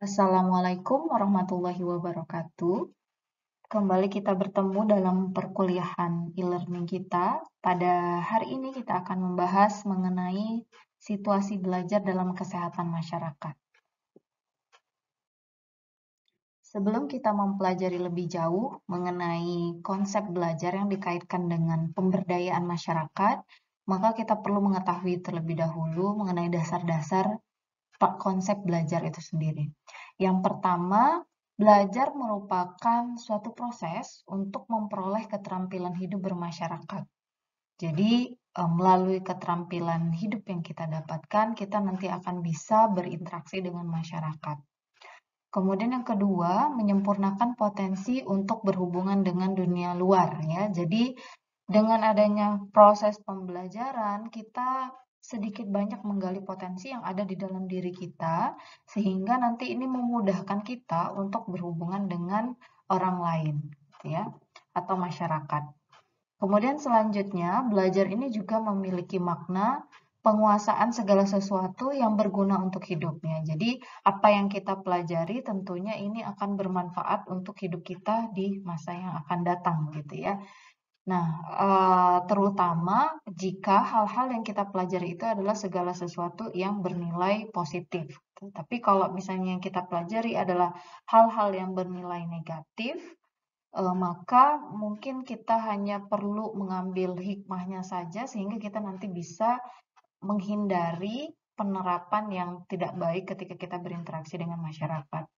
Assalamualaikum warahmatullahi wabarakatuh. Kembali kita bertemu dalam perkuliahan e-learning kita. Pada hari ini kita akan membahas mengenai situasi belajar dalam kesehatan masyarakat. Sebelum kita mempelajari lebih jauh mengenai konsep belajar yang dikaitkan dengan pemberdayaan masyarakat, maka kita perlu mengetahui terlebih dahulu mengenai dasar-dasar konsep belajar itu sendiri. Yang pertama, belajar merupakan suatu proses untuk memperoleh keterampilan hidup bermasyarakat. Jadi, melalui keterampilan hidup yang kita dapatkan, kita nanti akan bisa berinteraksi dengan masyarakat. Kemudian yang kedua, menyempurnakan potensi untuk berhubungan dengan dunia luar ya. Jadi, dengan adanya proses pembelajaran, kita sedikit banyak menggali potensi yang ada di dalam diri kita, sehingga nanti ini memudahkan kita untuk berhubungan dengan orang lain, gitu ya, atau masyarakat. Kemudian selanjutnya, belajar ini juga memiliki makna penguasaan segala sesuatu yang berguna untuk hidupnya. Jadi, apa yang kita pelajari tentunya ini akan bermanfaat untuk hidup kita di masa yang akan datang, gitu ya. Nah, terutama jika hal-hal yang kita pelajari itu adalah segala sesuatu yang bernilai positif. Tapi kalau misalnya yang kita pelajari adalah hal-hal yang bernilai negatif, maka mungkin kita hanya perlu mengambil hikmahnya saja sehingga kita nanti bisa menghindari penerapan yang tidak baik ketika kita berinteraksi dengan masyarakat.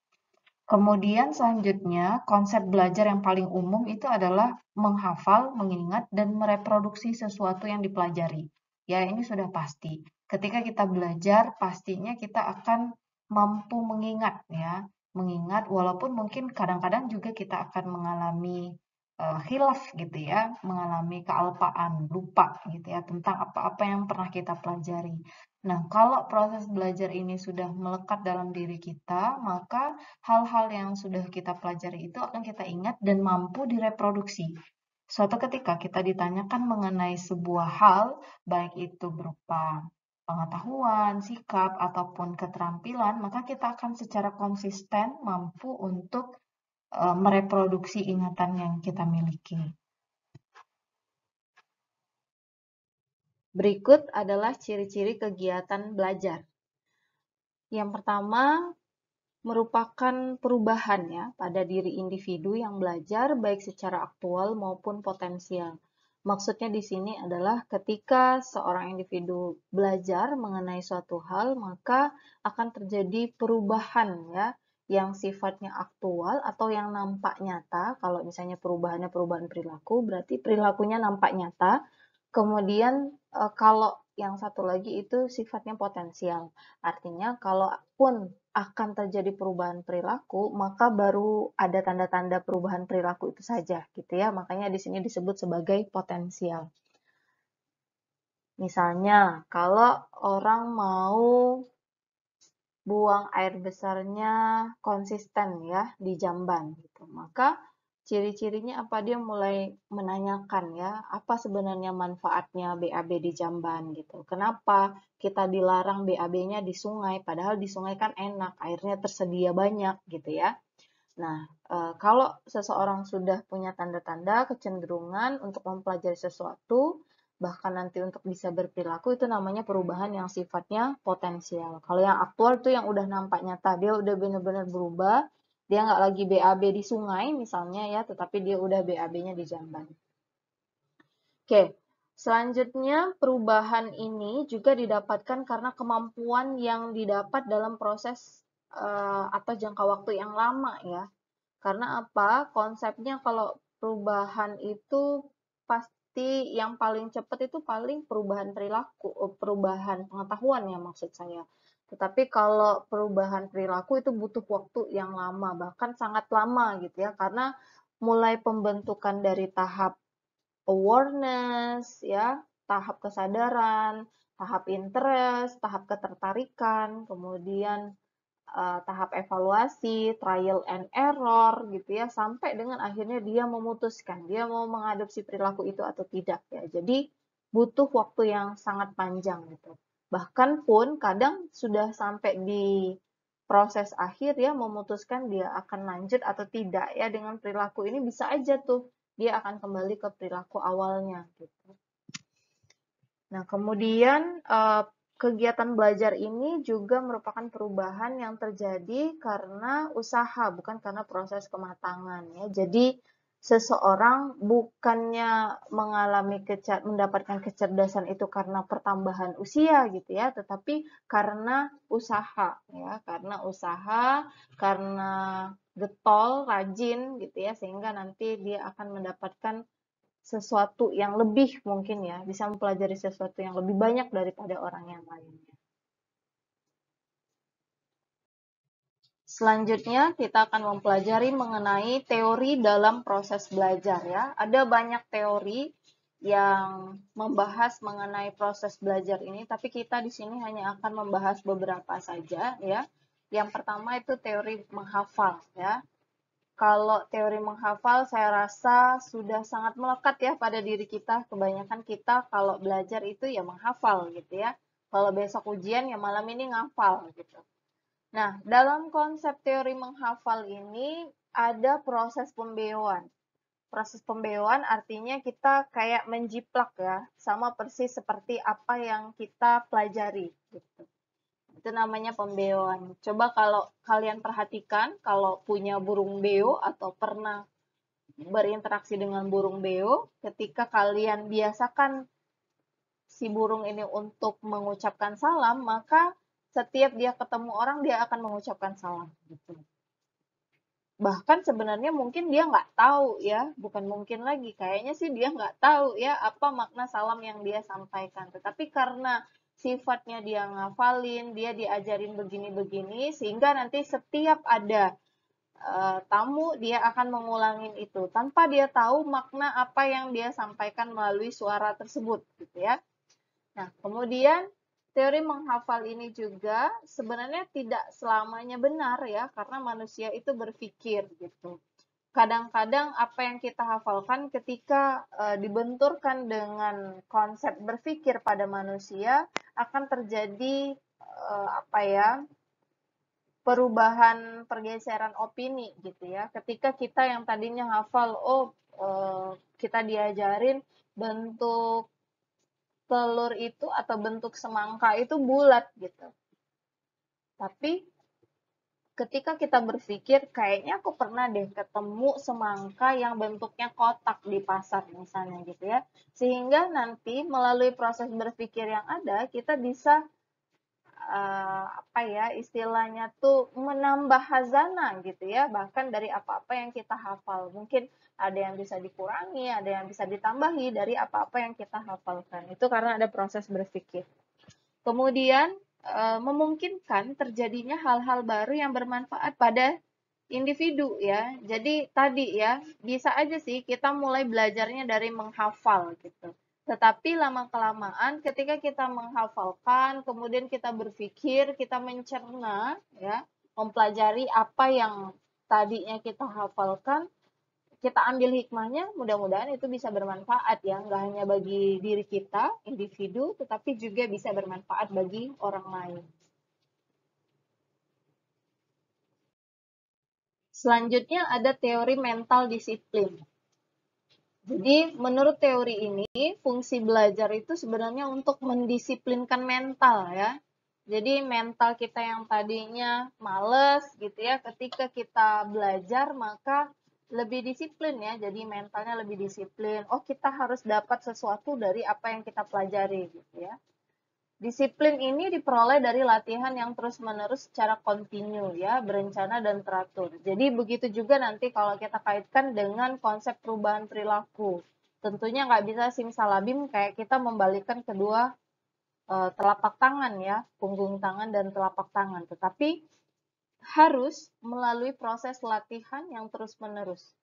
Kemudian selanjutnya, konsep belajar yang paling umum itu adalah menghafal, mengingat, dan mereproduksi sesuatu yang dipelajari. Ya, ini sudah pasti. Ketika kita belajar, pastinya kita akan mampu mengingat ya. Mengingat walaupun mungkin kadang-kadang juga kita akan mengalami khilaf gitu ya, mengalami kealpaan, lupa gitu ya tentang apa-apa yang pernah kita pelajari. Nah, kalau proses belajar ini sudah melekat dalam diri kita, maka hal-hal yang sudah kita pelajari itu akan kita ingat dan mampu direproduksi. Suatu ketika kita ditanyakan mengenai sebuah hal, baik itu berupa pengetahuan, sikap, ataupun keterampilan, maka kita akan secara konsisten mampu untuk mereproduksi ingatan yang kita miliki. Berikut adalah ciri-ciri kegiatan belajar. Yang pertama, merupakan perubahan ya pada diri individu yang belajar baik secara aktual maupun potensial. Maksudnya di sini adalah ketika seorang individu belajar mengenai suatu hal, maka akan terjadi perubahan ya yang sifatnya aktual atau yang nampak nyata. Kalau misalnya perubahannya perubahan perilaku, berarti perilakunya nampak nyata. Kemudian kalau yang satu lagi itu sifatnya potensial. Artinya kalaupun akan terjadi perubahan perilaku, maka baru ada tanda-tanda perubahan perilaku itu saja, gitu ya. Makanya di sini disebut sebagai potensial. Misalnya, kalau orang mau buang air besarnya konsisten ya di jamban, gitu. Maka ciri-cirinya apa? Dia mulai menanyakan ya, apa sebenarnya manfaatnya BAB di jamban gitu. Kenapa kita dilarang BAB-nya di sungai, padahal di sungai kan enak, airnya tersedia banyak gitu ya. Nah, kalau seseorang sudah punya tanda-tanda kecenderungan untuk mempelajari sesuatu, bahkan nanti untuk bisa berperilaku, itu namanya perubahan yang sifatnya potensial. Kalau yang aktual itu yang udah nampak nyata, dia udah benar-benar berubah, dia nggak lagi BAB di sungai misalnya ya, tetapi dia udah BAB-nya di jamban. Oke, selanjutnya perubahan ini juga didapatkan karena kemampuan yang didapat dalam proses atau jangka waktu yang lama ya. Karena apa? Konsepnya kalau perubahan itu pasti yang paling cepat itu paling perubahan perilaku, perubahan pengetahuan ya maksud saya. Tetapi kalau perubahan perilaku itu butuh waktu yang lama, bahkan sangat lama gitu ya, karena mulai pembentukan dari tahap awareness ya, tahap kesadaran, tahap interest, tahap ketertarikan, kemudian tahap evaluasi, trial and error gitu ya, sampai dengan akhirnya dia memutuskan dia mau mengadopsi perilaku itu atau tidak ya. Jadi butuh waktu yang sangat panjang gitu. Bahkan pun kadang sudah sampai di proses akhir ya memutuskan dia akan lanjut atau tidak ya dengan perilaku ini, bisa aja tuh dia akan kembali ke perilaku awalnya gitu. Nah, kemudian kegiatan belajar ini juga merupakan perubahan yang terjadi karena usaha, bukan karena proses kematangan ya. Jadi seseorang bukannya mendapatkan kecerdasan itu karena pertambahan usia gitu ya, tetapi karena usaha ya, karena getol, rajin gitu ya, sehingga nanti dia akan mendapatkan sesuatu yang lebih mungkin ya, bisa mempelajari sesuatu yang lebih banyak daripada orang yang lainnya. Selanjutnya kita akan mempelajari mengenai teori dalam proses belajar ya. Ada banyak teori yang membahas mengenai proses belajar ini, tapi kita di sini hanya akan membahas beberapa saja ya. Yang pertama itu teori menghafal ya. Kalau teori menghafal saya rasa sudah sangat melekat ya pada diri kita. Kebanyakan kita kalau belajar itu ya menghafal gitu ya. Kalau besok ujian ya malam ini ngafal gitu. Nah, dalam konsep teori menghafal ini ada proses pembeuan. Proses pembeuan artinya kita kayak menjiplak ya, sama persis seperti apa yang kita pelajari gitu. Itu namanya pembeuan. Coba kalau kalian perhatikan, kalau punya burung beo atau pernah berinteraksi dengan burung beo, ketika kalian biasakan si burung ini untuk mengucapkan salam, maka setiap dia ketemu orang, dia akan mengucapkan salam. Gitu. Bahkan sebenarnya mungkin dia nggak tahu ya, bukan mungkin lagi, kayaknya sih dia nggak tahu ya apa makna salam yang dia sampaikan. Tetapi karena sifatnya dia ngafalin, dia diajarin begini-begini, sehingga nanti setiap ada tamu dia akan mengulangin itu tanpa dia tahu makna apa yang dia sampaikan melalui suara tersebut gitu ya. Nah, kemudian teori menghafal ini juga sebenarnya tidak selamanya benar ya, karena manusia itu berpikir gitu. Kadang-kadang apa yang kita hafalkan ketika dibenturkan dengan konsep berpikir pada manusia akan terjadi perubahan pergeseran opini gitu ya. Ketika kita yang tadinya hafal, kita diajarin bentuk telur itu atau bentuk semangka itu bulat gitu. Tapi ketika kita berpikir, kayaknya aku pernah deh ketemu semangka yang bentuknya kotak di pasar misalnya gitu ya. Sehingga nanti melalui proses berpikir yang ada, kita bisa istilahnya tuh menambah hazana gitu ya, bahkan dari apa-apa yang kita hafal. Mungkin ada yang bisa dikurangi, ada yang bisa ditambahi dari apa-apa yang kita hafalkan. Itu karena ada proses berpikir. Kemudian memungkinkan terjadinya hal-hal baru yang bermanfaat pada individu ya. Jadi tadi ya, bisa aja sih kita mulai belajarnya dari menghafal gitu. Tetapi lama-kelamaan ketika kita menghafalkan, kemudian kita berpikir, kita mencerna ya, mempelajari apa yang tadinya kita hafalkan, kita ambil hikmahnya, mudah-mudahan itu bisa bermanfaat ya, nggak hanya bagi diri kita, individu, tetapi juga bisa bermanfaat bagi orang lain. Selanjutnya ada teori mental disiplin. Jadi menurut teori ini, fungsi belajar itu sebenarnya untuk mendisiplinkan mental ya. Jadi mental kita yang tadinya males gitu ya, ketika kita belajar maka lebih disiplin ya, jadi mentalnya lebih disiplin. Oh, kita harus dapat sesuatu dari apa yang kita pelajari gitu ya. Disiplin ini diperoleh dari latihan yang terus-menerus secara kontinu ya, berencana dan teratur. Jadi begitu juga nanti kalau kita kaitkan dengan konsep perubahan perilaku. Tentunya nggak bisa simsalabim kayak kita membalikkan kedua telapak tangan ya, punggung tangan dan telapak tangan. Tetapi harus melalui proses latihan yang terus-menerus.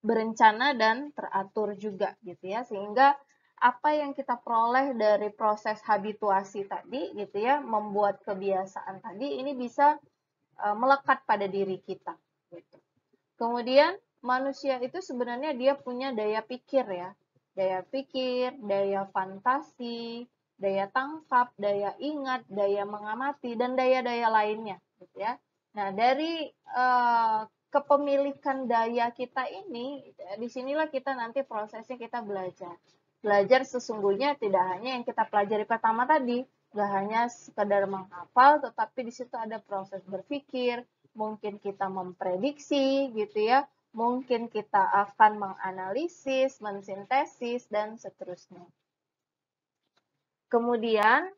Berencana dan teratur juga gitu ya, sehingga apa yang kita peroleh dari proses habituasi tadi gitu ya, membuat kebiasaan tadi ini bisa melekat pada diri kita gitu. Kemudian manusia itu sebenarnya dia punya daya pikir ya, daya pikir, daya fantasi, daya tangkap, daya ingat, daya mengamati, dan daya-daya lainnya. ya. Nah, dari kepemilikan daya kita ini, disinilah kita nanti prosesnya kita belajar. Belajar sesungguhnya tidak hanya yang kita pelajari pertama tadi, nggak hanya sekedar menghafal, tetapi di situ ada proses berpikir, mungkin kita memprediksi gitu ya, mungkin kita akan menganalisis, mensintesis, dan seterusnya. Kemudian,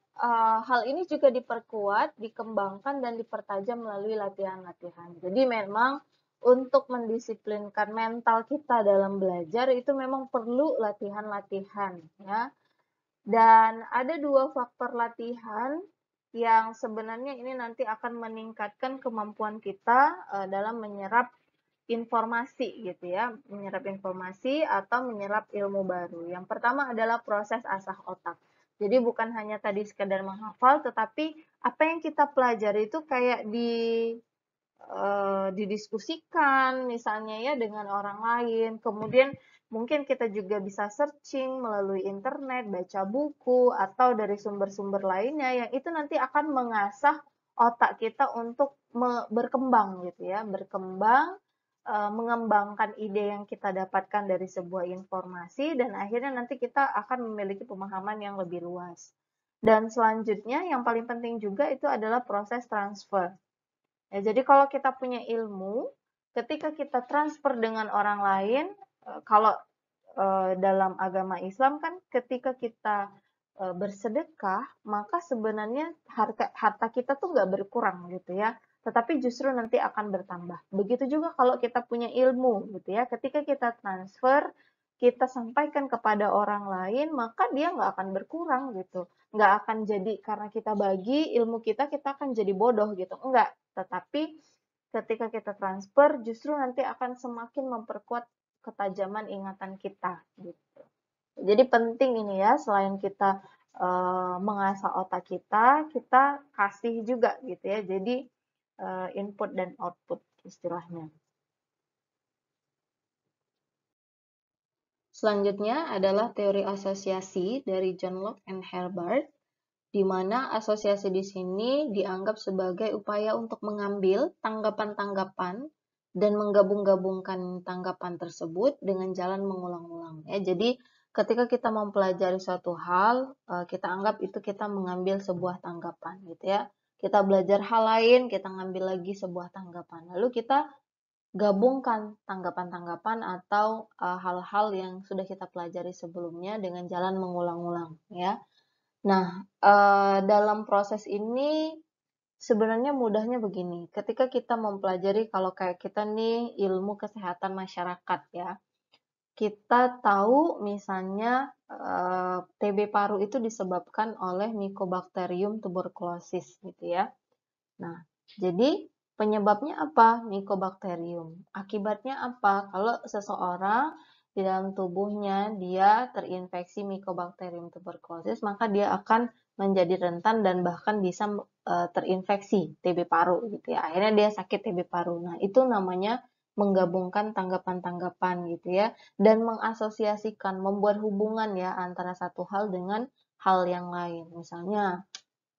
hal ini juga diperkuat, dikembangkan, dan dipertajam melalui latihan-latihan. Jadi memang untuk mendisiplinkan mental kita dalam belajar itu memang perlu latihan-latihan ya. Dan ada 2 faktor latihan yang sebenarnya ini nanti akan meningkatkan kemampuan kita dalam menyerap informasi gitu ya, menyerap informasi atau menyerap ilmu baru. Yang pertama adalah proses asah otak. Jadi bukan hanya tadi sekedar menghafal, tetapi apa yang kita pelajari itu kayak didiskusikan misalnya ya dengan orang lain. Kemudian mungkin kita juga bisa searching melalui internet, baca buku, atau dari sumber-sumber lainnya yang itu nanti akan mengasah otak kita untuk berkembang gitu ya, berkembang, mengembangkan ide yang kita dapatkan dari sebuah informasi dan akhirnya nanti kita akan memiliki pemahaman yang lebih luas. Dan selanjutnya yang paling penting juga itu adalah proses transfer. Ya, jadi kalau kita punya ilmu, ketika kita transfer dengan orang lain, kalau dalam agama Islam kan ketika kita bersedekah, maka sebenarnya harta kita tuh nggak berkurang gitu ya, tetapi justru nanti akan bertambah. Begitu juga kalau kita punya ilmu gitu ya, ketika kita transfer, kita sampaikan kepada orang lain, maka dia nggak akan berkurang gitu. Nggak akan jadi karena kita bagi ilmu kita akan jadi bodoh gitu. Enggak, tetapi ketika kita transfer justru nanti akan semakin memperkuat ketajaman ingatan kita gitu. Jadi penting ini ya, selain kita mengasah otak kita, kita kasih juga gitu ya. Jadi input dan output istilahnya. Selanjutnya adalah teori asosiasi dari John Locke and Herbert, di mana asosiasi di sini dianggap sebagai upaya untuk mengambil tanggapan-tanggapan dan menggabung-gabungkan tanggapan tersebut dengan jalan mengulang-ulang. Ya, jadi ketika kita mempelajari suatu hal, kita anggap itu kita mengambil sebuah tanggapan, gitu ya. Kita belajar hal lain, kita ngambil lagi sebuah tanggapan. Lalu kita gabungkan tanggapan-tanggapan atau hal-hal yang sudah kita pelajari sebelumnya dengan jalan mengulang-ulang, ya. Nah, dalam proses ini sebenarnya mudahnya begini, ketika kita mempelajari kalau kayak kita nih ilmu kesehatan masyarakat ya, kita tahu misalnya TB paru itu disebabkan oleh Mycobacterium tuberculosis gitu ya. Nah, jadi penyebabnya apa? Mycobacterium. Akibatnya apa? Kalau seseorang di dalam tubuhnya dia terinfeksi Mycobacterium tuberculosis, maka dia akan menjadi rentan dan bahkan bisa terinfeksi TB paru gitu ya. Akhirnya dia sakit TB paru. Nah, itu namanya menggabungkan tanggapan-tanggapan gitu ya dan mengasosiasikan, membuat hubungan ya antara satu hal dengan hal yang lain. Misalnya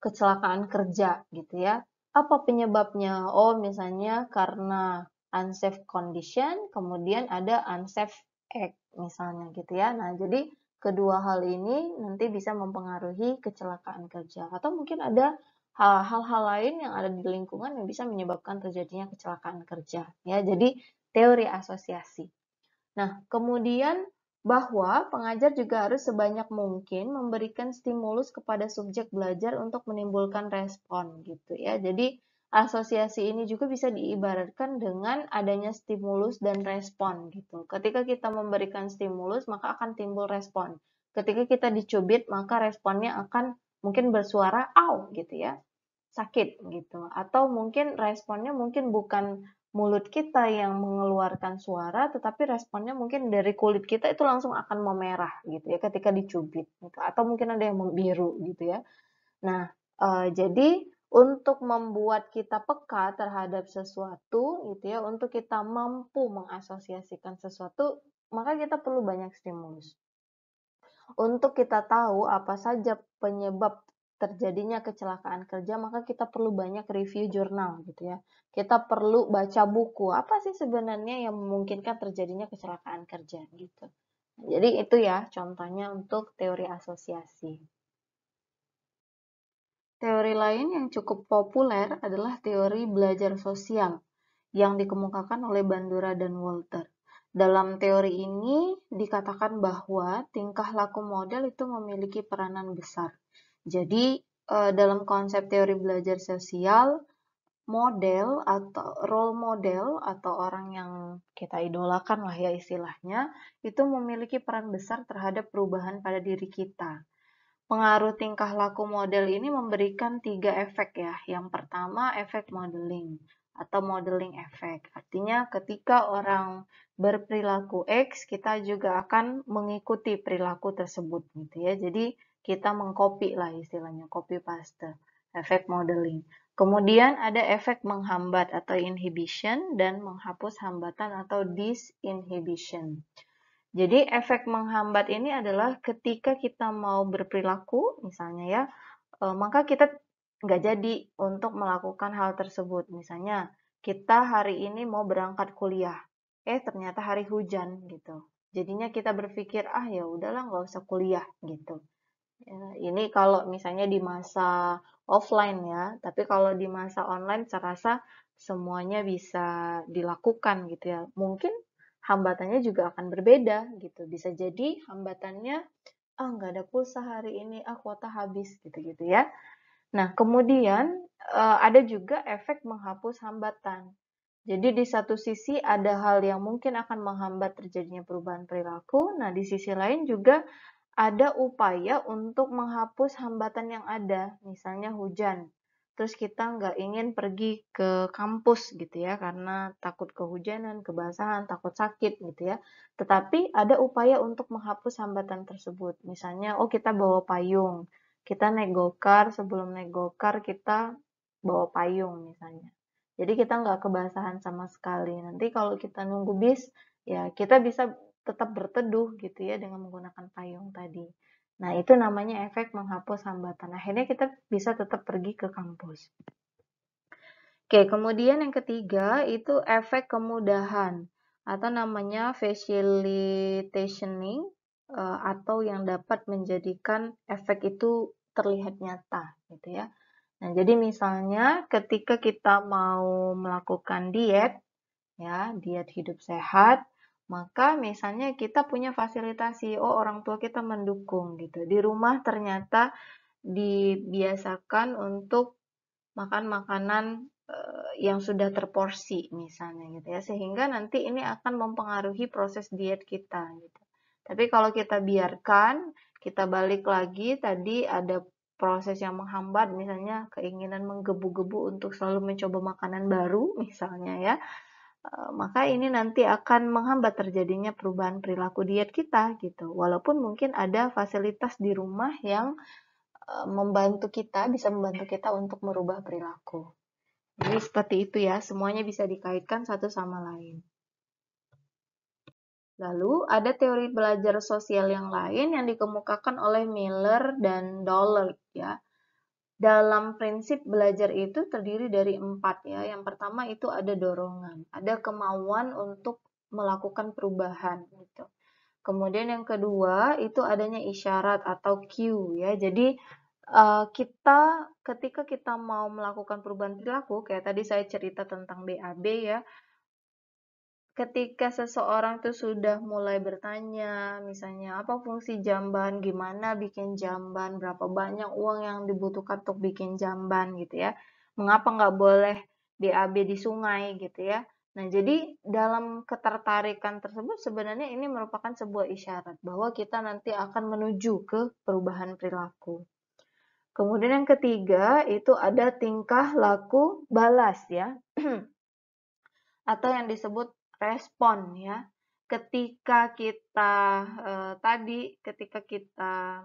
kecelakaan kerja gitu ya. Apa penyebabnya? Oh, misalnya karena unsafe condition, kemudian ada unsafe act misalnya gitu ya. Nah, jadi kedua hal ini nanti bisa mempengaruhi kecelakaan kerja atau mungkin ada hal-hal lain yang ada di lingkungan yang bisa menyebabkan terjadinya kecelakaan kerja ya. Jadi teori asosiasi. Nah, kemudian bahwa pengajar juga harus sebanyak mungkin memberikan stimulus kepada subjek belajar untuk menimbulkan respon gitu ya. Jadi asosiasi ini juga bisa diibaratkan dengan adanya stimulus dan respon gitu. Ketika kita memberikan stimulus maka akan timbul respon. Ketika kita dicubit maka responnya akan mungkin bersuara au gitu ya, sakit gitu. Atau mungkin responnya mungkin bukan mulut kita yang mengeluarkan suara, tetapi responnya mungkin dari kulit kita itu langsung akan memerah gitu ya ketika dicubit gitu. Atau mungkin ada yang membiru gitu ya. Nah, jadi untuk membuat kita peka terhadap sesuatu gitu ya, untuk kita mampu mengasosiasikan sesuatu, maka kita perlu banyak stimulus. Untuk kita tahu apa saja penyebab terjadinya kecelakaan kerja, maka kita perlu banyak review jurnal gitu ya. Kita perlu baca buku. Apa sih sebenarnya yang memungkinkan terjadinya kecelakaan kerja gitu. Jadi itu ya contohnya untuk teori asosiasi. Teori lain yang cukup populer adalah teori belajar sosial yang dikemukakan oleh Bandura dan Walter. Dalam teori ini dikatakan bahwa tingkah laku model itu memiliki peranan besar. Jadi dalam konsep teori belajar sosial, model atau role model atau orang yang kita idolakan lah ya istilahnya, itu memiliki peran besar terhadap perubahan pada diri kita. Pengaruh tingkah laku model ini memberikan 3 efek ya. Yang pertama efek modeling atau modeling efek. Artinya ketika orang berperilaku X, kita juga akan mengikuti perilaku tersebut gitu ya. Jadi kita mengcopy lah istilahnya, copy paste, efek modeling. Kemudian ada efek menghambat atau inhibition dan menghapus hambatan atau disinhibition. Jadi efek menghambat ini adalah ketika kita mau berperilaku, misalnya ya, maka kita nggak jadi untuk melakukan hal tersebut. Misalnya kita hari ini mau berangkat kuliah, ternyata hari hujan gitu. Jadinya kita berpikir ya udahlah nggak usah kuliah gitu. Ya, ini kalau misalnya di masa offline ya, tapi kalau di masa online saya rasa semuanya bisa dilakukan gitu ya. Mungkin hambatannya juga akan berbeda gitu. Bisa jadi hambatannya, nggak ada pulsa hari ini, kuota habis gitu-gitu ya. Nah, kemudian ada juga efek menghapus hambatan. Jadi di satu sisi ada hal yang mungkin akan menghambat terjadinya perubahan perilaku, nah di sisi lain juga ada upaya untuk menghapus hambatan yang ada, misalnya hujan. Terus kita nggak ingin pergi ke kampus gitu ya, karena takut kehujanan, kebasahan, takut sakit gitu ya. Tetapi ada upaya untuk menghapus hambatan tersebut. Misalnya, kita bawa payung. Kita naik gokar, sebelum naik gokar kita bawa payung misalnya. Jadi kita nggak kebasahan sama sekali. Nanti kalau kita nunggu bis, ya kita bisa tetap berteduh gitu ya dengan menggunakan payung tadi. Nah, itu namanya efek menghapus hambatan. Akhirnya kita bisa tetap pergi ke kampus. Oke, kemudian yang ketiga itu efek kemudahan atau namanya facilitationing atau yang dapat menjadikan efek itu terlihat nyata gitu ya. Nah, jadi misalnya ketika kita mau melakukan diet ya, diet hidup sehat, maka misalnya kita punya fasilitasi, orang tua kita mendukung gitu. Di rumah ternyata dibiasakan untuk makan makanan yang sudah terporsi misalnya gitu ya, sehingga nanti ini akan mempengaruhi proses diet kita gitu. Tapi kalau kita biarkan, kita balik lagi tadi ada proses yang menghambat, misalnya keinginan menggebu-gebu untuk selalu mencoba makanan baru misalnya ya, maka ini nanti akan menghambat terjadinya perubahan perilaku diet kita gitu. Walaupun mungkin ada fasilitas di rumah yang bisa membantu kita untuk merubah perilaku. Jadi seperti itu ya, semuanya bisa dikaitkan satu sama lain. Lalu ada teori belajar sosial yang lain yang dikemukakan oleh Miller dan Dollard ya. Dalam prinsip belajar itu terdiri dari 4 ya. Yang pertama itu ada dorongan, ada kemauan untuk melakukan perubahan gitu. Kemudian yang kedua itu adanya isyarat atau cue ya. Jadi ketika kita mau melakukan perubahan perilaku, kayak tadi saya cerita tentang BAB ya, ketika seseorang itu sudah mulai bertanya, misalnya apa fungsi jamban, gimana bikin jamban, berapa banyak uang yang dibutuhkan untuk bikin jamban gitu ya, mengapa nggak boleh BAB di sungai gitu ya. Nah, jadi dalam ketertarikan tersebut sebenarnya ini merupakan sebuah isyarat bahwa kita nanti akan menuju ke perubahan perilaku. Kemudian yang ketiga itu ada tingkah laku balas ya, atau yang disebut respon ya. Ketika kita ketika kita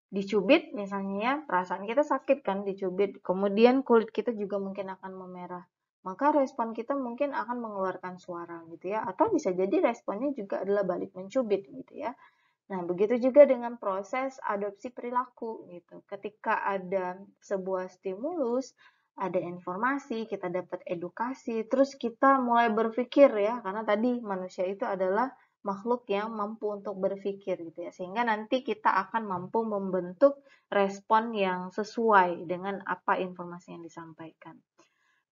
dicubit misalnya ya, perasaan kita sakit kan dicubit, kemudian kulit kita juga mungkin akan memerah. Maka respon kita mungkin akan mengeluarkan suara gitu ya, atau bisa jadi responnya juga adalah balik mencubit gitu ya. Nah, begitu juga dengan proses adopsi perilaku gitu. Ketika ada sebuah stimulus, ada informasi, kita dapat edukasi, terus kita mulai berpikir ya, karena tadi manusia itu adalah makhluk yang mampu untuk berpikir gitu ya. Sehingga nanti kita akan mampu membentuk respon yang sesuai dengan apa informasi yang disampaikan.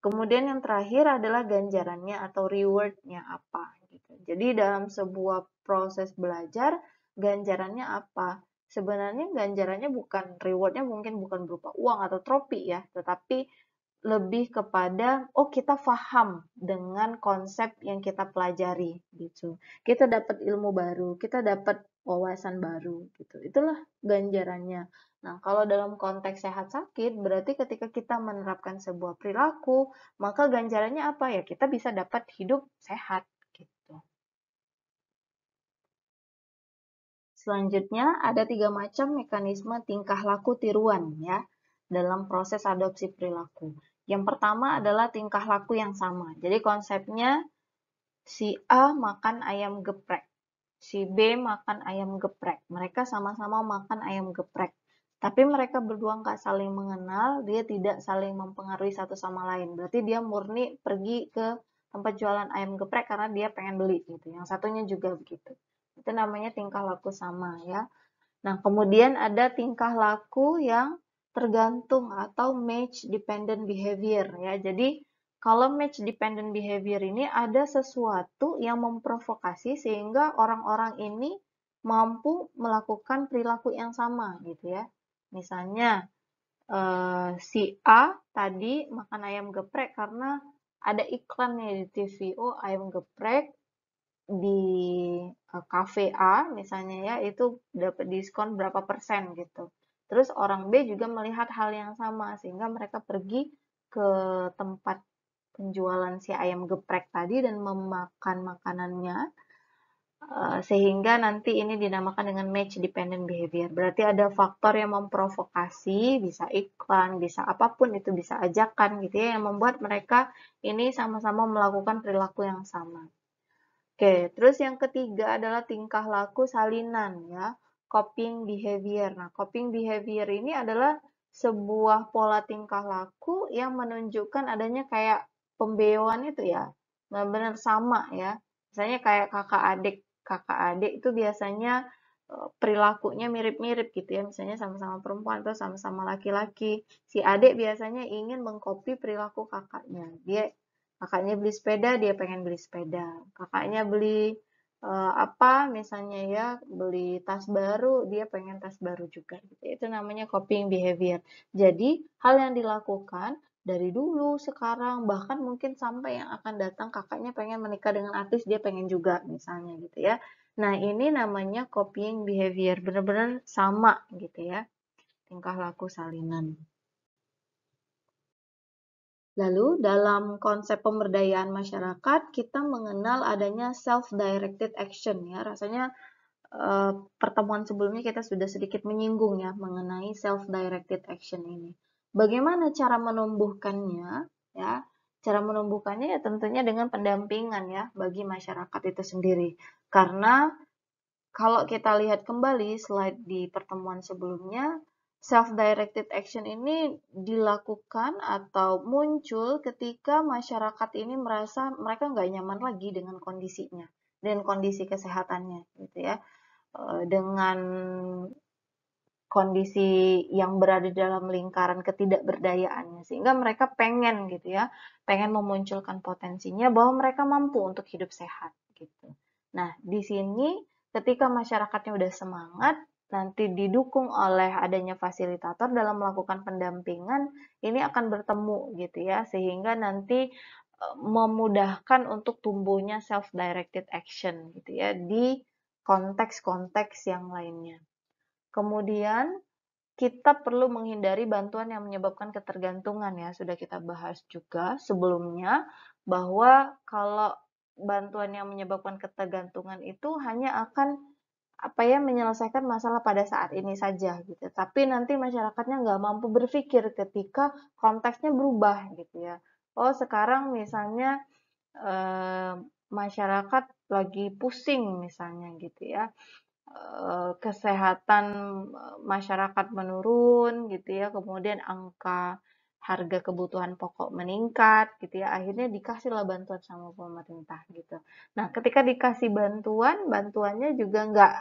Kemudian yang terakhir adalah ganjarannya atau reward-nya apa gitu. Jadi dalam sebuah proses belajar, ganjarannya apa? Sebenarnya ganjarannya bukan reward-nya mungkin bukan berupa uang atau trofi ya, tetapi lebih kepada oh kita paham dengan konsep yang kita pelajari gitu. Kita dapat ilmu baru, kita dapat wawasan baru gitu. Itulah ganjarannya. Nah, kalau dalam konteks sehat sakit berarti ketika kita menerapkan sebuah perilaku, maka ganjarannya apa ya? Kita bisa dapat hidup sehat gitu. Selanjutnya ada 3 macam mekanisme tingkah laku tiruan ya dalam proses adopsi perilaku. Yang pertama adalah tingkah laku yang sama. Jadi konsepnya si A makan ayam geprek, si B makan ayam geprek. Mereka sama-sama makan ayam geprek. Tapi mereka berdua nggak saling mengenal, dia tidak saling mempengaruhi satu sama lain. Berarti dia murni pergi ke tempat jualan ayam geprek karena dia pengen beli gitu. Yang satunya juga begitu. Itu namanya tingkah laku sama ya. Nah, kemudian ada tingkah laku yang tergantung atau match dependent behavior ya. Jadi, kalau match dependent behavior ini ada sesuatu yang memprovokasi sehingga orang-orang ini mampu melakukan perilaku yang sama gitu ya. Misalnya, si A tadi makan ayam geprek karena ada iklannya di TV, oh ayam geprek di kafe A misalnya ya itu dapat diskon berapa persen gitu. Terus orang B juga melihat hal yang sama sehingga mereka pergi ke tempat penjualan si ayam geprek tadi dan memakan makanannya sehingga nanti ini dinamakan dengan match dependent behavior. Berarti ada faktor yang memprovokasi, bisa iklan, bisa apapun itu, bisa ajakan gitu ya, yang membuat mereka ini sama-sama melakukan perilaku yang sama. Oke, terus yang ketiga adalah tingkah laku salinan ya, copying behavior. Nah, copying behavior ini adalah sebuah pola tingkah laku yang menunjukkan adanya kayak pembeoan itu ya, benar-benar sama ya. Misalnya kayak kakak adik itu biasanya perilakunya mirip-mirip gitu ya, misalnya sama-sama perempuan atau sama-sama laki-laki. Si adik biasanya ingin mengcopy perilaku kakaknya. Kakaknya beli sepeda, dia pengen beli sepeda. Kakaknya beli apa misalnya ya, beli tas baru, dia pengen tas baru juga gitu. Itu namanya copying behavior. Jadi, hal yang dilakukan dari dulu, sekarang, bahkan mungkin sampai yang akan datang kakaknya pengen menikah dengan artis, dia pengen juga misalnya gitu ya. Nah, ini namanya copying behavior, benar-benar sama gitu ya, tingkah laku salinan. Lalu dalam konsep pemberdayaan masyarakat, kita mengenal adanya self-directed action ya. Rasanya pertemuan sebelumnya kita sudah sedikit menyinggung ya mengenai self-directed action ini. Bagaimana cara menumbuhkannya ya? Cara menumbuhkannya ya tentunya dengan pendampingan ya bagi masyarakat itu sendiri. Karena kalau kita lihat kembali slide di pertemuan sebelumnya, self-directed action ini dilakukan atau muncul ketika masyarakat ini merasa mereka nggak nyaman lagi dengan kondisinya, dengan kondisi kesehatannya, gitu ya, dengan kondisi yang berada dalam lingkaran ketidakberdayaannya, sehingga mereka pengen gitu ya, pengen memunculkan potensinya bahwa mereka mampu untuk hidup sehat gitu. Nah, di sini ketika masyarakatnya udah semangat, nanti didukung oleh adanya fasilitator dalam melakukan pendampingan, ini akan bertemu gitu ya, sehingga nanti memudahkan untuk tumbuhnya self-directed action gitu ya di konteks-konteks yang lainnya. Kemudian kita perlu menghindari bantuan yang menyebabkan ketergantungan ya, sudah kita bahas juga sebelumnya bahwa kalau bantuan yang menyebabkan ketergantungan itu hanya akan apa ya menyelesaikan masalah pada saat ini saja gitu. Tapi nanti masyarakatnya nggak mampu berpikir ketika konteksnya berubah gitu ya. Oh sekarang misalnya masyarakat lagi pusing misalnya gitu ya. kesehatan masyarakat menurun gitu ya, kemudian angka harga kebutuhan pokok meningkat gitu ya, akhirnya dikasihlah bantuan sama pemerintah gitu. Nah, ketika dikasih bantuan, bantuannya juga nggak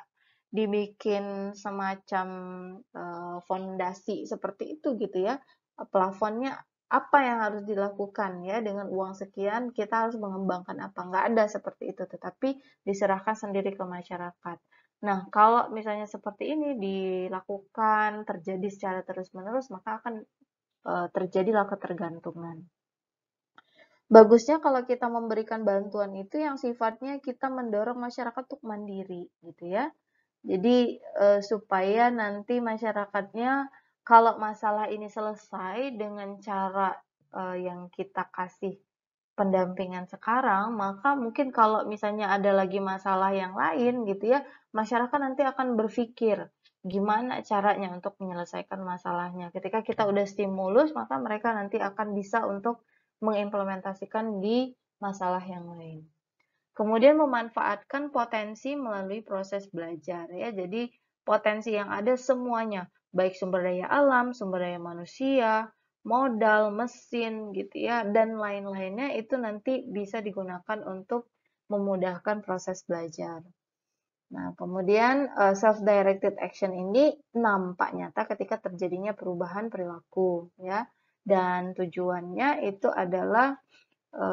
dibikin semacam fondasi seperti itu gitu ya, plafonnya apa yang harus dilakukan ya dengan uang sekian kita harus mengembangkan apa, nggak ada seperti itu, tetapi diserahkan sendiri ke masyarakat. Nah, kalau misalnya seperti ini dilakukan, terjadi secara terus-menerus, maka akan terjadilah ketergantungan. Bagusnya kalau kita memberikan bantuan itu yang sifatnya kita mendorong masyarakat untuk mandiri, gitu ya. Jadi supaya nanti masyarakatnya kalau masalah ini selesai dengan cara yang kita kasih pendampingan sekarang, maka mungkin kalau misalnya ada lagi masalah yang lain gitu ya, masyarakat nanti akan berpikir gimana caranya untuk menyelesaikan masalahnya. Ketika kita udah stimulus, maka mereka nanti akan bisa untuk mengimplementasikan di masalah yang lain. Kemudian memanfaatkan potensi melalui proses belajar ya. Jadi potensi yang ada semuanya, baik sumber daya alam, sumber daya manusia, modal, mesin gitu ya, dan lain-lainnya itu nanti bisa digunakan untuk memudahkan proses belajar. Nah, kemudian self-directed action ini nampak nyata ketika terjadinya perubahan perilaku ya. Dan tujuannya itu adalah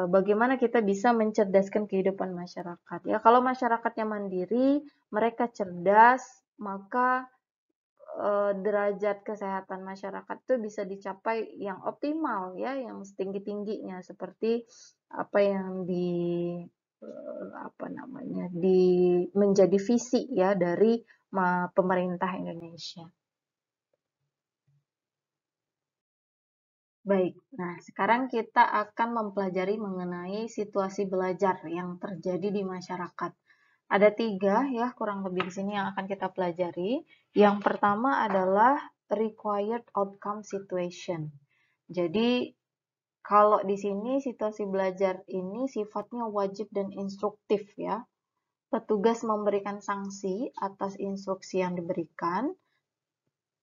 bagaimana kita bisa mencerdaskan kehidupan masyarakat. Ya, kalau masyarakatnya mandiri, mereka cerdas, maka derajat kesehatan masyarakat itu bisa dicapai yang optimal ya, yang setinggi-tingginya seperti apa yang apa namanya di menjadi visi ya dari pemerintah Indonesia. Baik, nah sekarang kita akan mempelajari mengenai situasi belajar yang terjadi di masyarakat. Ada 3 ya kurang lebih di sini yang akan kita pelajari. Yang pertama adalah required outcome situation. Jadi kalau di sini situasi belajar ini sifatnya wajib dan instruktif ya. Petugas memberikan sanksi atas instruksi yang diberikan.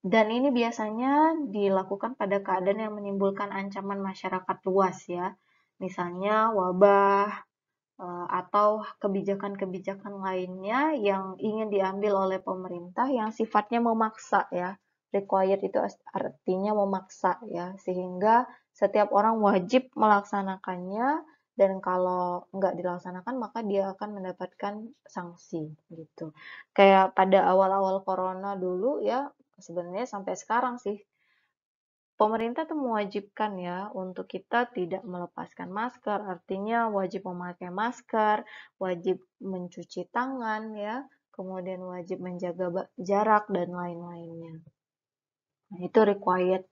Dan ini biasanya dilakukan pada keadaan yang menimbulkan ancaman masyarakat luas ya. Misalnya wabah atau kebijakan-kebijakan lainnya yang ingin diambil oleh pemerintah yang sifatnya memaksa ya. Required itu artinya memaksa ya, sehingga setiap orang wajib melaksanakannya dan kalau nggak dilaksanakan maka dia akan mendapatkan sanksi gitu. Kayak pada awal-awal corona dulu ya, sebenarnya sampai sekarang sih pemerintah tuh mewajibkan ya untuk kita tidak melepaskan masker, artinya wajib memakai masker, wajib mencuci tangan ya, kemudian wajib menjaga jarak dan lain-lainnya. Nah, itu required.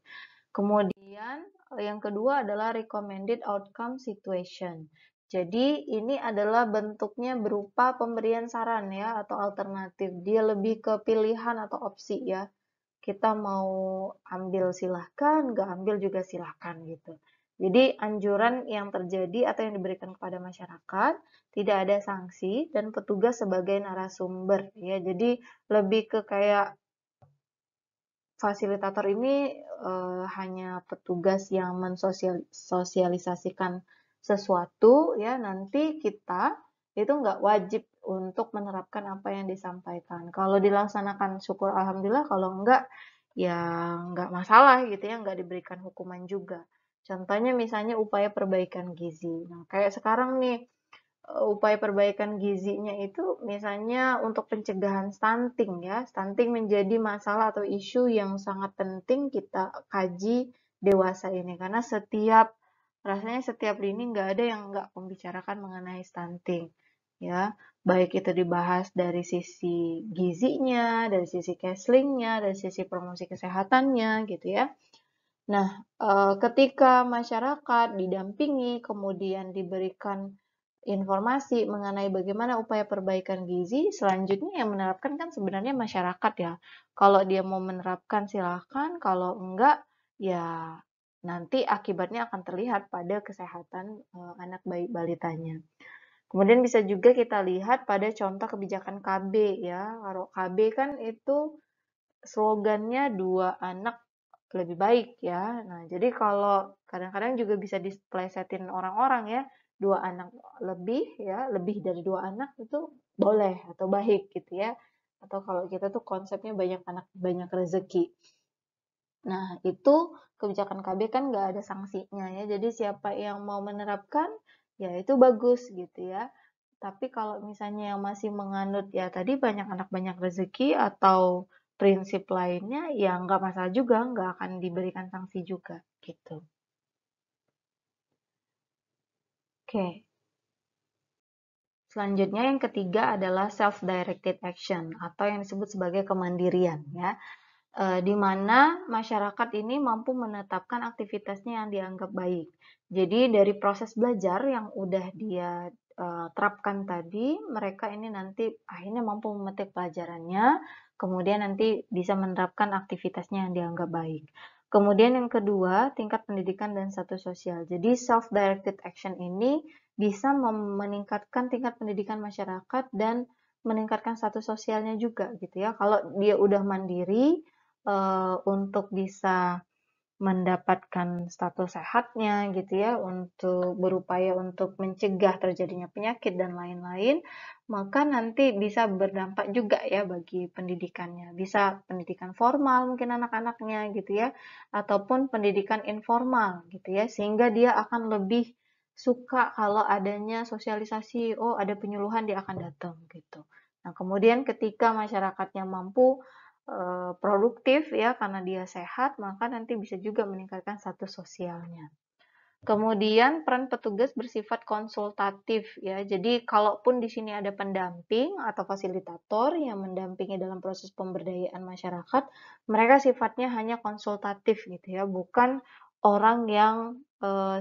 Kemudian yang kedua adalah recommended outcome situation. Jadi ini adalah bentuknya berupa pemberian saran ya atau alternatif. Dia lebih ke pilihan atau opsi ya. Kita mau ambil silahkan, nggak ambil juga silahkan gitu. Jadi anjuran yang terjadi atau yang diberikan kepada masyarakat, tidak ada sanksi dan petugas sebagai narasumber ya. Jadi lebih ke kayak fasilitator ini hanya petugas yang mensosialisasikan sesuatu ya, nanti kita itu nggak wajib untuk menerapkan apa yang disampaikan. Kalau dilaksanakan syukur alhamdulillah, kalau enggak ya nggak masalah gitu ya, nggak diberikan hukuman juga. Contohnya misalnya upaya perbaikan gizi. Nah, kayak sekarang nih upaya perbaikan gizinya itu misalnya untuk pencegahan stunting ya. Stunting menjadi masalah atau isu yang sangat penting kita kaji dewasa ini karena rasanya setiap lini nggak ada yang nggak membicarakan mengenai stunting ya. Baik itu dibahas dari sisi gizinya, dari sisi counselingnya, dari sisi promosi kesehatannya gitu ya. Nah, ketika masyarakat didampingi, kemudian diberikan informasi mengenai bagaimana upaya perbaikan gizi, selanjutnya yang menerapkan kan sebenarnya masyarakat ya. Kalau dia mau menerapkan silahkan, kalau enggak ya nanti akibatnya akan terlihat pada kesehatan anak bayi balitanya. Kemudian bisa juga kita lihat pada contoh kebijakan KB ya. Kalau KB kan itu slogannya 2 anak lebih baik ya. Nah, jadi kalau kadang-kadang juga bisa diplesetin orang-orang ya, 2 anak lebih ya, lebih dari 2 anak itu boleh atau baik gitu ya. Atau kalau kita tuh konsepnya banyak anak banyak rezeki. Nah, itu kebijakan KB kan nggak ada sanksinya ya. Jadi siapa yang mau menerapkan, ya itu bagus gitu ya. Tapi kalau misalnya yang masih menganut ya tadi banyak anak banyak rezeki atau prinsip lainnya, ya nggak masalah juga, nggak akan diberikan sanksi juga gitu. Oke. Selanjutnya yang ketiga adalah self-directed action atau yang disebut sebagai kemandirian ya. Di mana masyarakat ini mampu menetapkan aktivitasnya yang dianggap baik. Jadi dari proses belajar yang udah dia terapkan tadi, mereka ini nanti akhirnya mampu memetik pelajarannya, kemudian nanti bisa menerapkan aktivitasnya yang dianggap baik. Kemudian yang kedua, tingkat pendidikan dan status sosial. Jadi self-directed action ini bisa meningkatkan tingkat pendidikan masyarakat dan meningkatkan status sosialnya juga gitu ya. Kalau dia udah mandiri, untuk bisa mendapatkan status sehatnya gitu ya, untuk berupaya untuk mencegah terjadinya penyakit dan lain-lain, maka nanti bisa berdampak juga ya bagi pendidikannya. Bisa pendidikan formal mungkin anak-anaknya gitu ya, ataupun pendidikan informal gitu ya, sehingga dia akan lebih suka kalau adanya sosialisasi, oh ada penyuluhan dia akan datang gitu. Nah, kemudian ketika masyarakatnya mampu produktif ya karena dia sehat, maka nanti bisa juga meningkatkan status sosialnya. Kemudian peran petugas bersifat konsultatif ya. Jadi kalaupun di sini ada pendamping atau fasilitator yang mendampingi dalam proses pemberdayaan masyarakat, mereka sifatnya hanya konsultatif gitu ya, bukan orang yang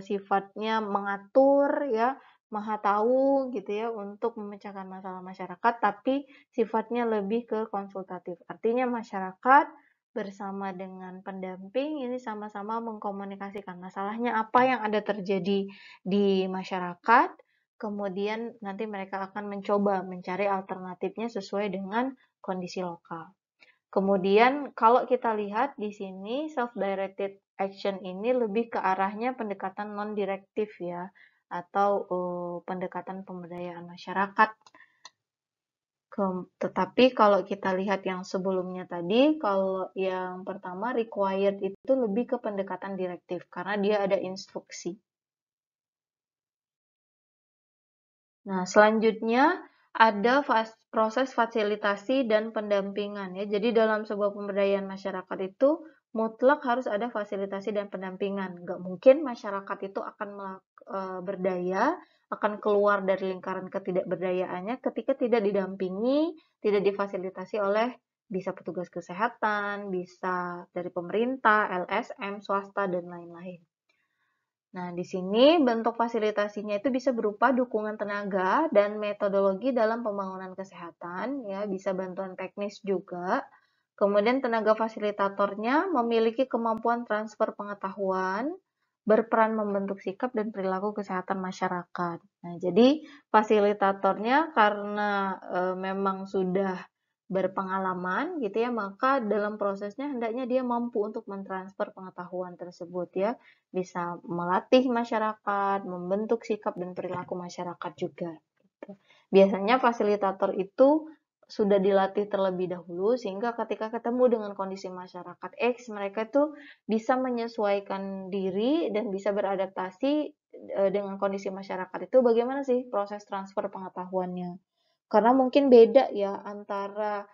sifatnya mengatur ya, maha tahu gitu ya untuk memecahkan masalah masyarakat, tapi sifatnya lebih ke konsultatif. Artinya masyarakat bersama dengan pendamping ini sama-sama mengkomunikasikan masalahnya apa yang ada terjadi di masyarakat, kemudian nanti mereka akan mencoba mencari alternatifnya sesuai dengan kondisi lokal. Kemudian kalau kita lihat di sini self-directed action ini lebih ke arahnya pendekatan non-direktif ya, atau pendekatan pemberdayaan masyarakat. Tetapi kalau kita lihat yang sebelumnya tadi, kalau yang pertama required itu lebih ke pendekatan direktif karena dia ada instruksi. Nah, selanjutnya ada proses fasilitasi dan pendampingan ya. Jadi dalam sebuah pemberdayaan masyarakat itu mutlak harus ada fasilitasi dan pendampingan. Nggak mungkin masyarakat itu akan berdaya, akan keluar dari lingkaran ketidakberdayaannya ketika tidak didampingi, tidak difasilitasi oleh bisa petugas kesehatan, bisa dari pemerintah, LSM, swasta, dan lain-lain. Nah, di sini bentuk fasilitasinya itu bisa berupa dukungan tenaga dan metodologi dalam pembangunan kesehatan, ya, bisa bantuan teknis juga. Kemudian tenaga fasilitatornya memiliki kemampuan transfer pengetahuan, berperan membentuk sikap dan perilaku kesehatan masyarakat. Nah, jadi fasilitatornya karena memang sudah berpengalaman gitu ya, maka dalam prosesnya hendaknya dia mampu untuk mentransfer pengetahuan tersebut ya, bisa melatih masyarakat, membentuk sikap dan perilaku masyarakat juga. Gitu. Biasanya fasilitator itu sudah dilatih terlebih dahulu sehingga ketika ketemu dengan kondisi masyarakat X, mereka itu bisa menyesuaikan diri dan bisa beradaptasi dengan kondisi masyarakat itu bagaimana sih proses transfer pengetahuannya. Karena mungkin beda ya antara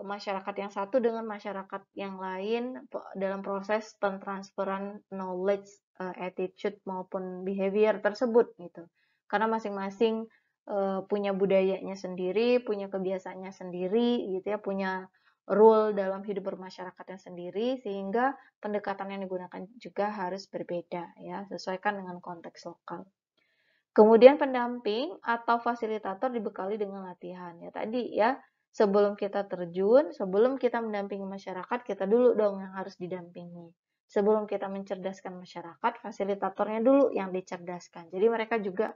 masyarakat yang satu dengan masyarakat yang lain dalam proses pentransferan knowledge, attitude maupun behavior tersebut gitu. Karena masing-masing punya budayanya sendiri, punya kebiasaannya sendiri gitu ya, punya rule dalam hidup bermasyarakatnya sendiri sehingga pendekatan yang digunakan juga harus berbeda ya, sesuaikan dengan konteks lokal. Kemudian pendamping atau fasilitator dibekali dengan latihan. Ya tadi ya, sebelum kita terjun, sebelum kita mendampingi masyarakat, kita dulu dong yang harus didampingi. Sebelum kita mencerdaskan masyarakat, fasilitatornya dulu yang dicerdaskan. Jadi mereka juga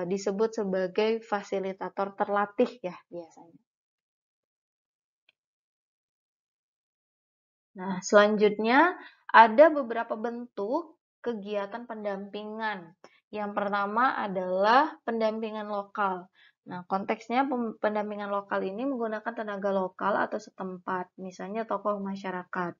disebut sebagai fasilitator terlatih ya biasanya. Nah, selanjutnya ada beberapa bentuk kegiatan pendampingan. Yang pertama adalah pendampingan lokal. Nah, konteksnya pendampingan lokal ini menggunakan tenaga lokal atau setempat, misalnya tokoh masyarakat.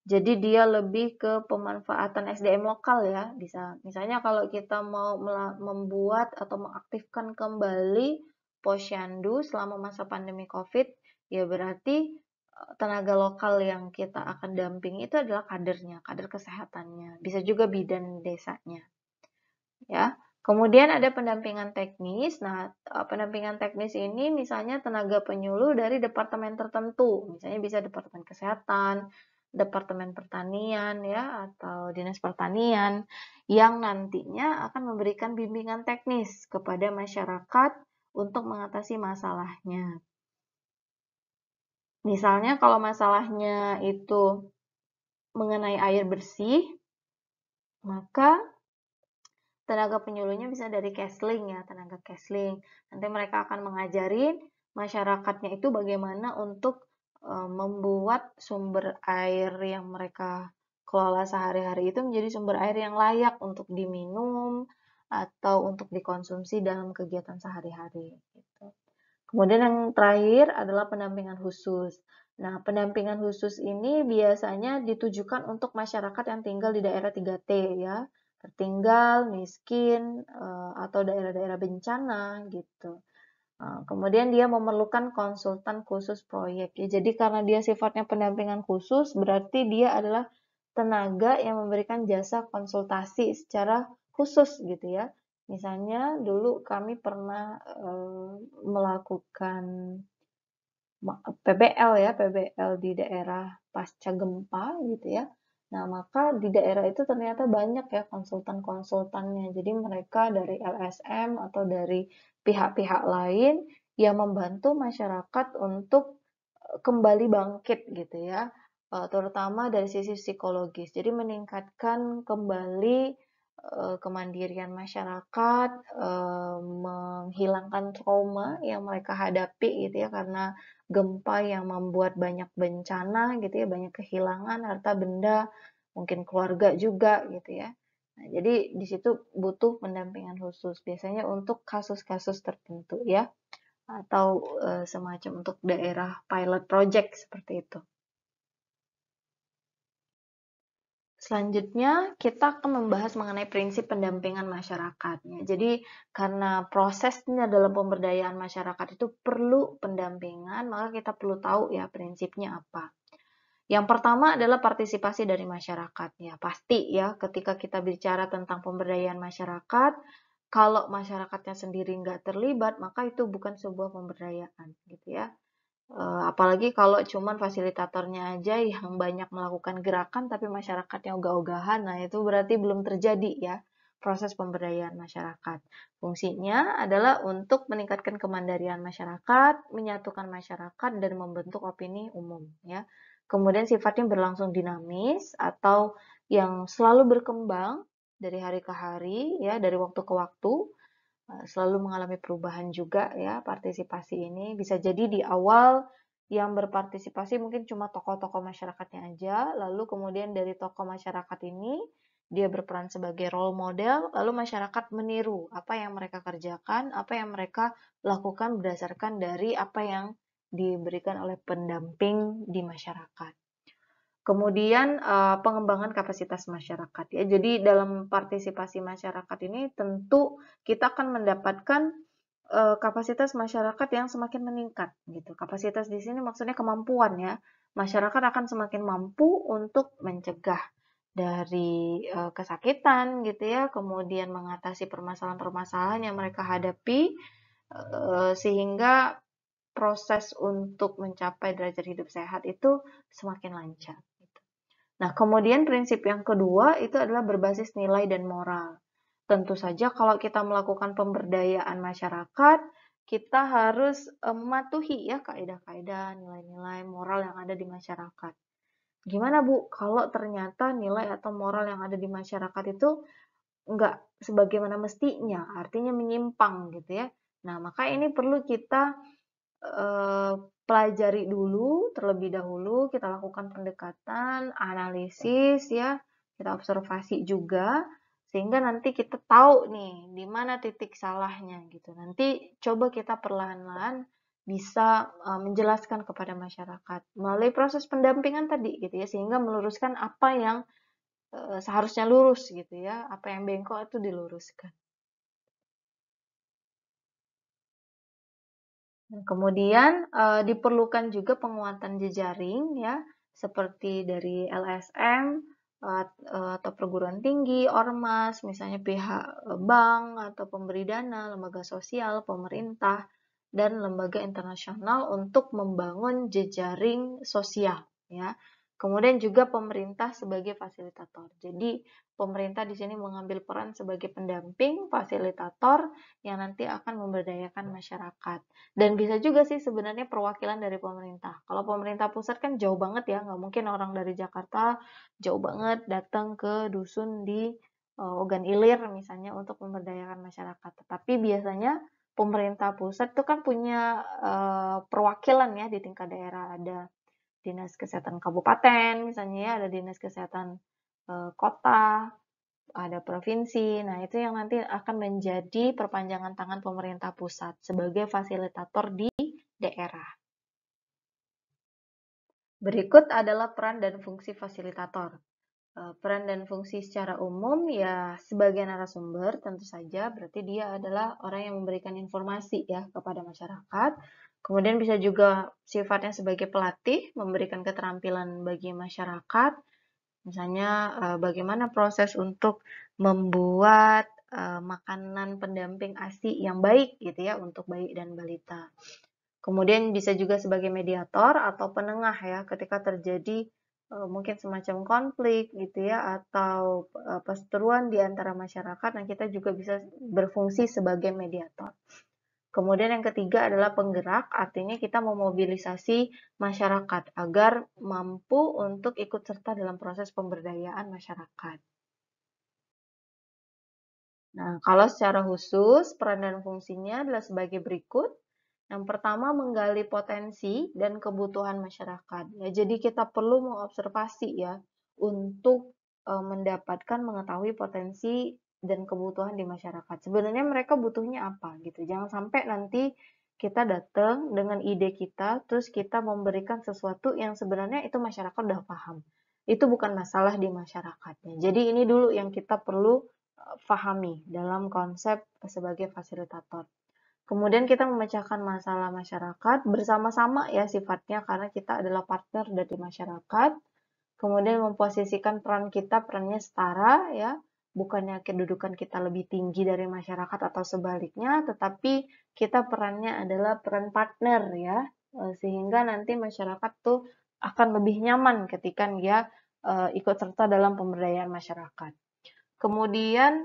Jadi dia lebih ke pemanfaatan SDM lokal ya. Bisa misalnya kalau kita mau membuat atau mengaktifkan kembali posyandu selama masa pandemi Covid, ya berarti tenaga lokal yang kita akan dampingi itu adalah kadernya, kader kesehatannya. Bisa juga bidan desanya. Ya. Kemudian ada pendampingan teknis. Nah, pendampingan teknis ini misalnya tenaga penyuluh dari departemen tertentu, misalnya bisa departemen kesehatan, departemen pertanian ya atau dinas pertanian yang nantinya akan memberikan bimbingan teknis kepada masyarakat untuk mengatasi masalahnya. Misalnya kalau masalahnya itu mengenai air bersih, maka tenaga penyuluhnya bisa dari Kesling ya, tenaga Kesling. Nanti mereka akan mengajarin masyarakatnya itu bagaimana untuk membuat sumber air yang mereka kelola sehari-hari itu menjadi sumber air yang layak untuk diminum atau untuk dikonsumsi dalam kegiatan sehari-hari. Gitu. Kemudian yang terakhir adalah pendampingan khusus. Nah, pendampingan khusus ini biasanya ditujukan untuk masyarakat yang tinggal di daerah 3T ya, tertinggal, miskin, atau daerah-daerah bencana gitu. Kemudian dia memerlukan konsultan khusus proyek ya. Jadi karena dia sifatnya pendampingan khusus, berarti dia adalah tenaga yang memberikan jasa konsultasi secara khusus gitu ya. Misalnya dulu kami pernah melakukan PBL ya, PBL di daerah pasca gempa gitu ya. Nah, maka di daerah itu ternyata banyak ya konsultan-konsultannya. Jadi mereka dari LSM atau dari pihak-pihak lain yang membantu masyarakat untuk kembali bangkit gitu ya, terutama dari sisi psikologis. Jadi meningkatkan kembali kemandirian masyarakat, menghilangkan trauma yang mereka hadapi gitu ya karena gempa yang membuat banyak bencana gitu ya, banyak kehilangan harta benda, mungkin keluarga juga gitu ya. Nah, jadi di situ butuh pendampingan khusus biasanya untuk kasus-kasus tertentu ya atau semacam untuk daerah pilot project seperti itu. Selanjutnya, kita akan membahas mengenai prinsip pendampingan masyarakat. Jadi, karena prosesnya dalam pemberdayaan masyarakat itu perlu pendampingan, maka kita perlu tahu ya prinsipnya apa. Yang pertama adalah partisipasi dari masyarakat. Ya, pasti ya ketika kita bicara tentang pemberdayaan masyarakat, kalau masyarakatnya sendiri nggak terlibat, maka itu bukan sebuah pemberdayaan, gitu ya. Apalagi kalau cuman fasilitatornya aja yang banyak melakukan gerakan tapi masyarakatnya ogah-ogahan, nah itu berarti belum terjadi ya proses pemberdayaan masyarakat. Fungsinya adalah untuk meningkatkan kemandirian masyarakat, menyatukan masyarakat dan membentuk opini umum ya. Kemudian sifatnya berlangsung dinamis atau yang selalu berkembang dari hari ke hari ya, dari waktu ke waktu. Selalu mengalami perubahan juga ya partisipasi ini. Bisa jadi di awal yang berpartisipasi mungkin cuma tokoh-tokoh masyarakatnya aja, lalu kemudian dari tokoh masyarakat ini dia berperan sebagai role model, lalu masyarakat meniru apa yang mereka kerjakan, apa yang mereka lakukan berdasarkan dari apa yang diberikan oleh pendamping di masyarakat. Kemudian pengembangan kapasitas masyarakat ya. Jadi dalam partisipasi masyarakat ini tentu kita akan mendapatkan kapasitas masyarakat yang semakin meningkat gitu. Kapasitas di sini maksudnya kemampuan ya. Masyarakat akan semakin mampu untuk mencegah dari kesakitan gitu ya, kemudian mengatasi permasalahan-permasalahan yang mereka hadapi sehingga proses untuk mencapai derajat hidup sehat itu semakin lancar. Nah, kemudian prinsip yang kedua itu adalah berbasis nilai dan moral. Tentu saja kalau kita melakukan pemberdayaan masyarakat, kita harus mematuhi ya kaidah-kaidah, nilai-nilai moral yang ada di masyarakat. Gimana Bu, kalau ternyata nilai atau moral yang ada di masyarakat itu nggak sebagaimana mestinya, artinya menyimpang gitu ya. Nah, maka ini perlu kita pelajari dulu terlebih dahulu, kita lakukan pendekatan, analisis ya, kita observasi juga, sehingga nanti kita tahu nih di mana titik salahnya gitu. Nanti coba kita perlahan-lahan bisa menjelaskan kepada masyarakat melalui proses pendampingan tadi gitu ya, sehingga meluruskan apa yang seharusnya lurus gitu ya, apa yang bengkok itu diluruskan. Nah, kemudian diperlukan juga penguatan jejaring ya, seperti dari LSM atau perguruan tinggi, ormas, misalnya pihak bank atau pemberi dana, lembaga sosial, pemerintah, dan lembaga internasional untuk membangun jejaring sosial ya. Kemudian juga pemerintah sebagai fasilitator. Jadi pemerintah di sini mengambil peran sebagai pendamping, fasilitator yang nanti akan memberdayakan masyarakat. Dan bisa juga sih sebenarnya perwakilan dari pemerintah. Kalau pemerintah pusat kan jauh banget ya, nggak mungkin orang dari Jakarta jauh banget datang ke dusun di Ogan Ilir misalnya untuk memberdayakan masyarakat. Tetapi biasanya pemerintah pusat itu kan punya perwakilan ya di tingkat daerah. Ada dinas kesehatan kabupaten misalnya ya, ada dinas kesehatan kota, ada provinsi. Nah, itu yang nanti akan menjadi perpanjangan tangan pemerintah pusat sebagai fasilitator di daerah. Berikut adalah peran dan fungsi fasilitator. Peran dan fungsi secara umum ya sebagai narasumber tentu saja berarti dia adalah orang yang memberikan informasi ya kepada masyarakat. Kemudian bisa juga sifatnya sebagai pelatih, memberikan keterampilan bagi masyarakat. Misalnya bagaimana proses untuk membuat makanan pendamping ASI yang baik gitu ya untuk bayi dan balita. Kemudian bisa juga sebagai mediator atau penengah ya ketika terjadi mungkin semacam konflik gitu ya atau perseteruan di antara masyarakat. Nah, kita juga bisa berfungsi sebagai mediator. Kemudian yang ketiga adalah penggerak, artinya kita memobilisasi masyarakat agar mampu untuk ikut serta dalam proses pemberdayaan masyarakat. Nah, kalau secara khusus, peran dan fungsinya adalah sebagai berikut. Yang pertama, menggali potensi dan kebutuhan masyarakat. Ya, jadi kita perlu mengobservasi ya untuk mendapatkan mengetahui potensi dan kebutuhan di masyarakat. Sebenarnya mereka butuhnya apa gitu. Jangan sampai nanti kita datang dengan ide kita, terus kita memberikan sesuatu yang sebenarnya itu masyarakat udah paham. Itu bukan masalah di masyarakatnya. Jadi ini dulu yang kita perlu pahami dalam konsep sebagai fasilitator. Kemudian kita memecahkan masalah masyarakat bersama-sama ya sifatnya karena kita adalah partner dari masyarakat. Kemudian memposisikan peran kita, perannya setara ya, bukannya kedudukan kita lebih tinggi dari masyarakat atau sebaliknya, tetapi kita perannya adalah peran partner ya, sehingga nanti masyarakat tuh akan lebih nyaman ketika dia ikut serta dalam pemberdayaan masyarakat. Kemudian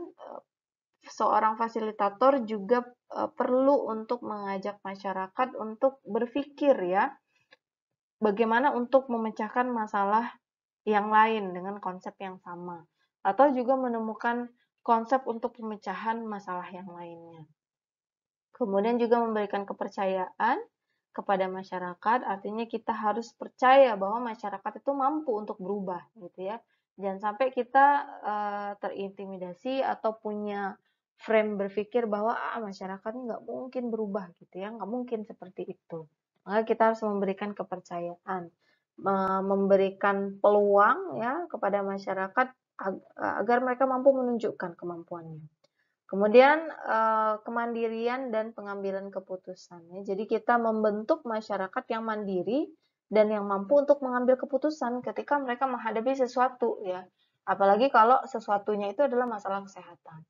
seorang fasilitator juga perlu untuk mengajak masyarakat untuk berpikir ya, bagaimana untuk memecahkan masalah yang lain dengan konsep yang sama, atau juga menemukan konsep untuk pemecahan masalah yang lainnya. Kemudian juga memberikan kepercayaan kepada masyarakat, artinya kita harus percaya bahwa masyarakat itu mampu untuk berubah, gitu ya. Jangan sampai kita terintimidasi atau punya frame berpikir bahwa masyarakat ini nggak mungkin berubah, gitu ya, nggak mungkin seperti itu. Maka kita harus memberikan kepercayaan, memberikan peluang ya kepada masyarakat agar mereka mampu menunjukkan kemampuannya. Kemudian kemandirian dan pengambilan keputusan ya. Jadi kita membentuk masyarakat yang mandiri dan yang mampu untuk mengambil keputusan ketika mereka menghadapi sesuatu ya. Apalagi kalau sesuatunya itu adalah masalah kesehatan.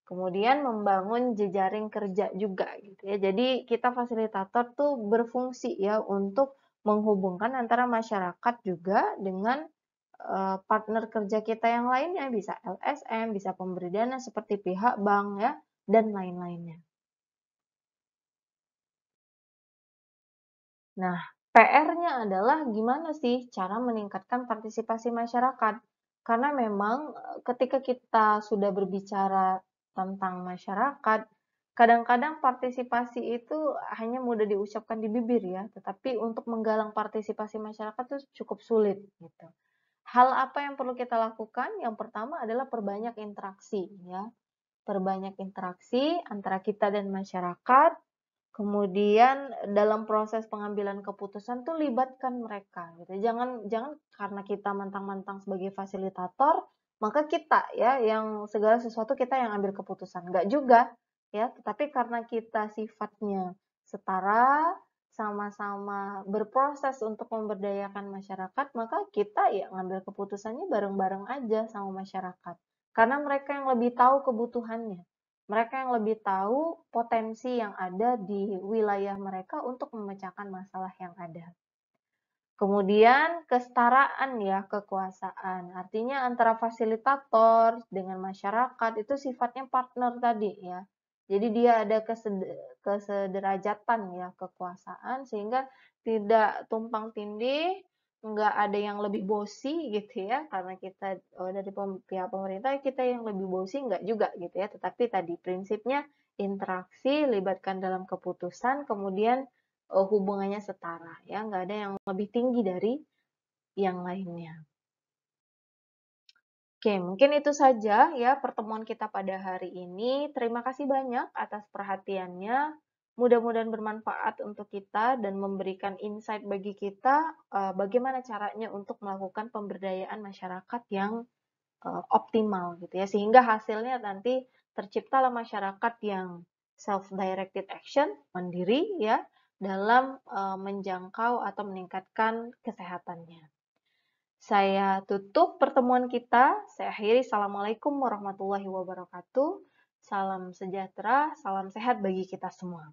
Kemudian membangun jejaring kerja juga gitu ya. Jadi kita fasilitator tuh berfungsi ya untuk menghubungkan antara masyarakat juga dengan partner kerja kita yang lainnya, bisa LSM, bisa pemberi dana seperti pihak bank ya, dan lain-lainnya. Nah, PR-nya adalah gimana sih cara meningkatkan partisipasi masyarakat? Karena memang ketika kita sudah berbicara tentang masyarakat, kadang-kadang partisipasi itu hanya mudah diucapkan di bibir ya, tetapi untuk menggalang partisipasi masyarakat itu cukup sulit gitu. Hal apa yang perlu kita lakukan? Yang pertama adalah perbanyak interaksi ya. Perbanyak interaksi antara kita dan masyarakat. Kemudian dalam proses pengambilan keputusan tuh libatkan mereka gitu. Jangan jangan karena kita mentang-mentang sebagai fasilitator, maka kita ya yang segala sesuatu kita yang ambil keputusan. Enggak juga ya, tetapi karena kita sifatnya setara, sama-sama berproses untuk memberdayakan masyarakat, maka kita ya ngambil keputusannya bareng-bareng aja sama masyarakat. Karena mereka yang lebih tahu kebutuhannya. Mereka yang lebih tahu potensi yang ada di wilayah mereka untuk memecahkan masalah yang ada. Kemudian kesetaraan ya kekuasaan. Artinya antara fasilitator dengan masyarakat itu sifatnya partner tadi ya. Jadi dia ada kesederajatan ya kekuasaan sehingga tidak tumpang tindih, nggak ada yang lebih bosi gitu ya, karena kita dari pihak pemerintah kita yang lebih bosi nggak juga gitu ya, tetapi tadi prinsipnya interaksi, libatkan dalam keputusan, kemudian hubungannya setara ya, nggak ada yang lebih tinggi dari yang lainnya. Oke, mungkin itu saja ya pertemuan kita pada hari ini. Terima kasih banyak atas perhatiannya. Mudah-mudahan bermanfaat untuk kita dan memberikan insight bagi kita bagaimana caranya untuk melakukan pemberdayaan masyarakat yang optimal gitu ya. Sehingga hasilnya nanti terciptalah masyarakat yang self-directed action, mandiri ya, dalam menjangkau atau meningkatkan kesehatannya. Saya tutup pertemuan kita. Saya akhiri. Assalamualaikum warahmatullahi wabarakatuh. Salam sejahtera, salam sehat bagi kita semua.